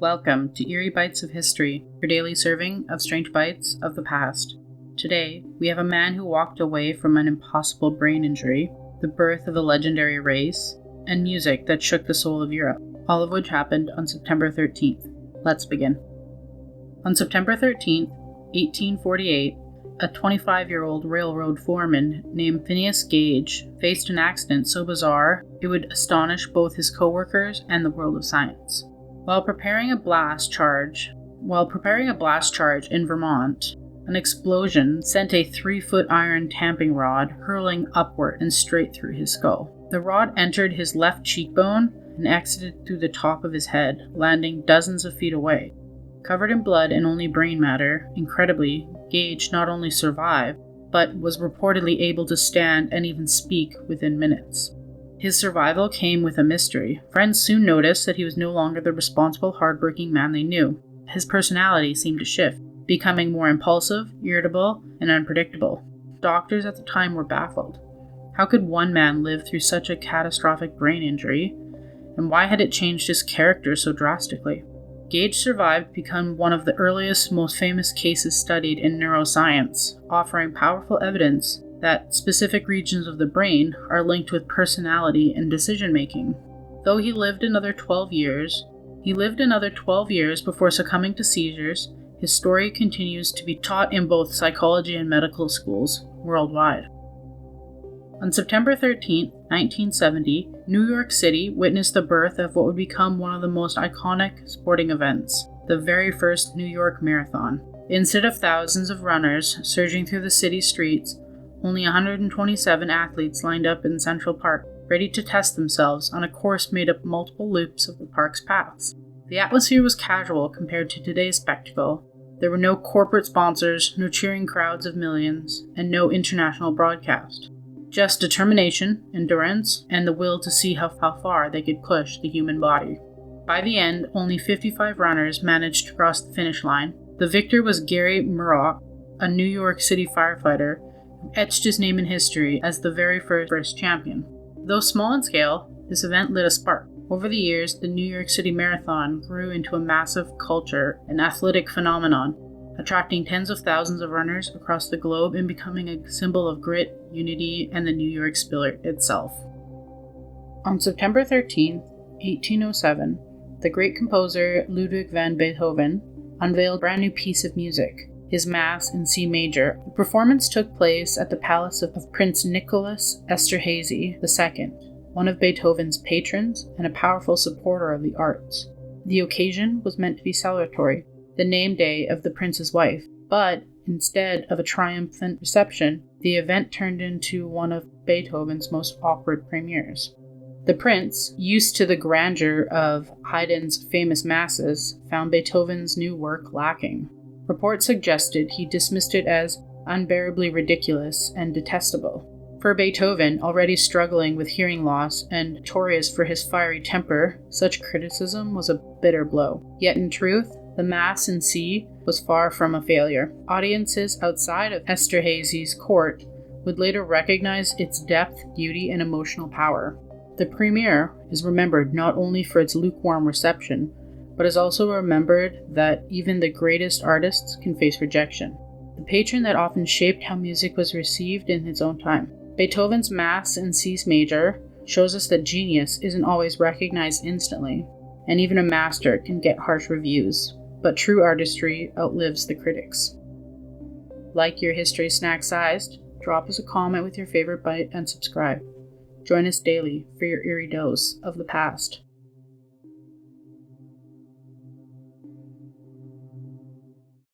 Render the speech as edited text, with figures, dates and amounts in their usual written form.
Welcome to Eerie Bites of History, your daily serving of strange bites of the past. Today, we have a man who walked away from an impossible brain injury, the birth of a legendary race, and music that shook the soul of Europe, all of which happened on September 13th. Let's begin. On September 13th, 1848, a 25-year-old railroad foreman named Phineas Gage faced an accident so bizarre it would astonish both his co-workers and the world of science. While preparing a blast charge in Vermont, an explosion sent a 3-foot iron tamping rod hurling upward and straight through his skull. The rod entered his left cheekbone and exited through the top of his head, landing dozens of feet away. Covered in blood and only brain matter, incredibly, Gage not only survived, but was reportedly able to stand and even speak within minutes. His survival came with a mystery. Friends soon noticed that he was no longer the responsible, hardworking man they knew. His personality seemed to shift, becoming more impulsive, irritable, and unpredictable. Doctors at the time were baffled. How could one man live through such a catastrophic brain injury, and why had it changed his character so drastically? Gage survived to become one of the earliest, most famous cases studied in neuroscience, offering powerful evidence that specific regions of the brain are linked with personality and decision-making. Though he lived another 12 years before succumbing to seizures, his story continues to be taught in both psychology and medical schools worldwide. On September 13, 1970, New York City witnessed the birth of what would become one of the most iconic sporting events, the very first New York Marathon. Instead of thousands of runners surging through the city streets, only 127 athletes lined up in Central Park, ready to test themselves on a course made up multiple loops of the park's paths. The atmosphere was casual compared to today's spectacle. There were no corporate sponsors, no cheering crowds of millions, and no international broadcast. Just determination, endurance, and the will to see how far they could push the human body. By the end, only 55 runners managed to cross the finish line. The victor was Gary Murrock, a New York City firefighter, who etched his name in history as the very first champion. Though small in scale, this event lit a spark. Over the years, the New York City Marathon grew into a massive culture and athletic phenomenon, attracting tens of thousands of runners across the globe and becoming a symbol of grit, unity, and the New York spirit itself. On September 13, 1807, the great composer Ludwig van Beethoven unveiled a brand new piece of music, his Mass in C major. The performance took place at the palace of Prince Nicholas Esterhazy II, one of Beethoven's patrons and a powerful supporter of the arts. The occasion was meant to be celebratory, the name day of the prince's wife, but instead of a triumphant reception, the event turned into one of Beethoven's most awkward premieres. The prince, used to the grandeur of Haydn's famous masses, found Beethoven's new work lacking. Reports suggested he dismissed it as unbearably ridiculous and detestable. For Beethoven, already struggling with hearing loss and notorious for his fiery temper, such criticism was a bitter blow. Yet in truth, the Mass in C was far from a failure. Audiences outside of Esterhazy's court would later recognize its depth, beauty, and emotional power. The premiere is remembered not only for its lukewarm reception, but is also remembered that even the greatest artists can face rejection. The patron that often shaped how music was received in its own time. Beethoven's Mass in C major shows us that genius isn't always recognized instantly, and even a master can get harsh reviews, but true artistry outlives the critics. Like your history snack sized, drop us a comment with your favorite bite and subscribe. Join us daily for your eerie dose of the past.